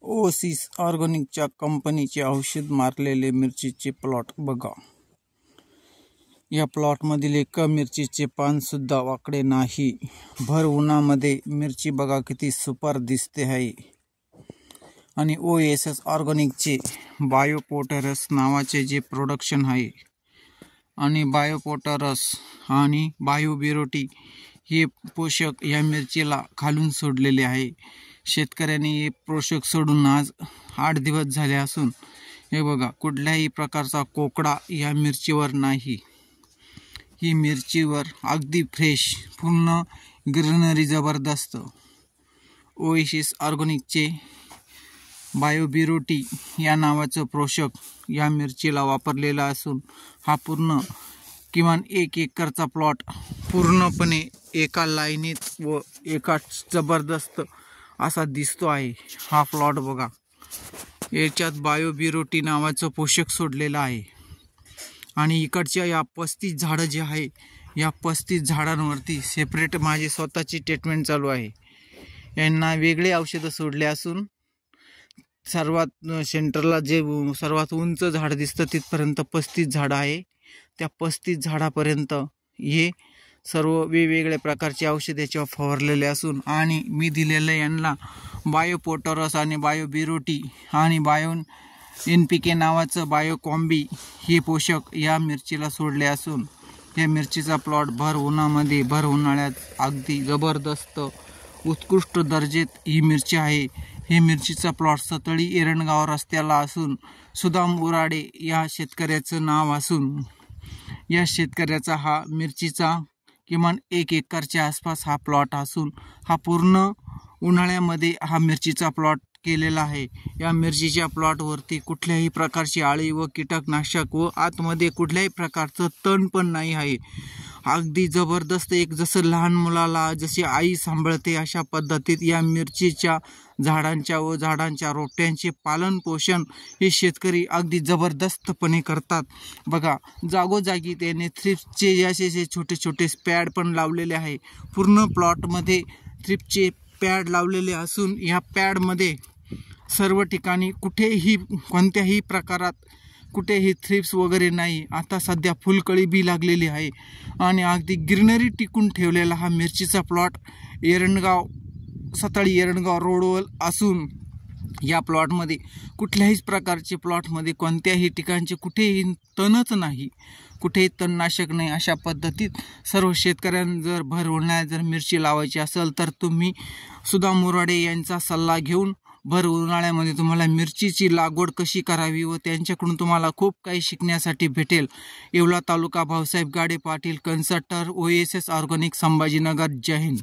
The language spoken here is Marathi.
ओसिस ऑर्गॅनिकच्या कंपनीचे औषध मारलेले मिरचीचे प्लॉट बघा। या प्लॉटमधील एका मिरचीचे पान सुद्धा वाकडे नाही। भर उन्हामध्ये मिरची बघा किती सुपर दिसते आहे। आणि ओएसएस ऑर्गॅनिकचे बायोपोटॅरस नावाचे जे प्रोडक्शन आहे आणि बायोपोटॅरस आणि बायोबिरोटी हे पोषक या मिरचीला खालून सोडलेले आहे। शेतकऱ्यांनी हे पोषक सोडून आज 8 दिवस झाले असून हे बघा कुठल्याही प्रकारचा कोकडा या मिरचीवर नाही। ही मिरचीवर अगदी फ्रेश पूर्ण ग्रीनरी जबरदस्त। ओएसिस ऑर्गॅनिकचे बायोबिरोटी या नावाचं पोषक या मिरचीला वापरलेला असून हा पूर्ण किमान 1 एकरचा प्लॉट पूर्णपणे एका लाईनीत व एका जबरदस्त असा दिसतो आहे। हा प्लॉट बघा, याच्यात बायोबिरोटी नावाचं पोषक सोडलेलं आहे आणि इकडच्या या 35 झाडं जे आहे या 35 झाडांवरती सेपरेट माझी स्वतःची ट्रीटमेंट चालू आहे। यांना वेगळे औषधं सोडले असून सर्वात सेंटरला जे सर्वात उंच झाड दिसतं तिथपर्यंत 35 झाडं आहे। त्या 35 झाडापर्यंत हे सर्व वेगवेगळ्या प्रकारचे औषध याच्यावर फवारलेले असून आणि मी दिलेले यांना बायोपोटॅरस आणि बायोबिरोटी आणि NPK नावाचं बायोकॉम्बी हे पोषक या मिरचीला सोडले असून या मिरचीचा प्लॉट भर उन्हामध्ये भर उन्हाळ्यात अगदी जबरदस्त उत्कृष्ट दर्जेत ही मिरची आहे। हे मिरचीचा प्लॉट सतळी एरणगाव रस्त्याला असून सुदाम उराडे या शेतकऱ्याचं नाव असून या शेतकऱ्याचा हा मिरचीचा किमान 1 एकरच्या आसपास हा प्लॉट असून हा पूर्ण उन्हाळ्यामध्ये हा मिरचीचा प्लॉट केलेला आहे। या मिरचीच्या प्लॉटवरती कुठल्याही प्रकारची आळी व कीटकनाशक व आतमध्ये कुठल्याही प्रकारचं तण पण नाही आहे। अगदी जबरदस्त एक जसं लहान मुलाला जशी आई सांभाळते अशा पद्धतीत या मिरचीच्या झाडांच्या व झाडांच्या रोट्यांचे पालन पोषण हे शेतकरी अगदी जबरदस्तपणे करतात। बघा जागोजागी त्याने थ्रिप्सचे असे छोटे छोटे पॅड पण लावलेले आहे। पूर्ण प्लॉटमध्ये थ्रिप्सचे पॅड लावलेले असून या पॅडमध्ये सर्व ठिकाणी कुठेही कोणत्याही प्रकारात कुठेही थ्रिप्स वगैरे नाही। आता सध्या फुलकळी बी लागलेली आहे आणि अगदी ग्रीनरी टिकून ठेवलेला हा मिरचीचा प्लॉट सतळी एरणगाव रोडवर असून या प्लॉटमध्ये कुठल्याही प्रकारचे प्लॉटमध्ये कोणत्याही ठिकाणचे कुठेही तणच नाही, कुठेही तणनाशक नाही। अशा पद्धतीत सर्व शेतकऱ्यांना जर भर उन्हाळ्यात जर मिरची लावायची असेल तर तुम्ही सुदाम मुराडे यांचा सल्ला घेऊन भर उन्हाळ्यामध्ये तुम्हाला मिरचीची लागवड कशी करावी व त्यांच्याकडून तुम्हाला खूप काही शिकण्यासाठी भेटेल। येवला तालुका भाऊसाहेब गाडे पाटील कन्सल्टर ओएसएस ऑर्गॅनिक संभाजीनगर। जय हिंद।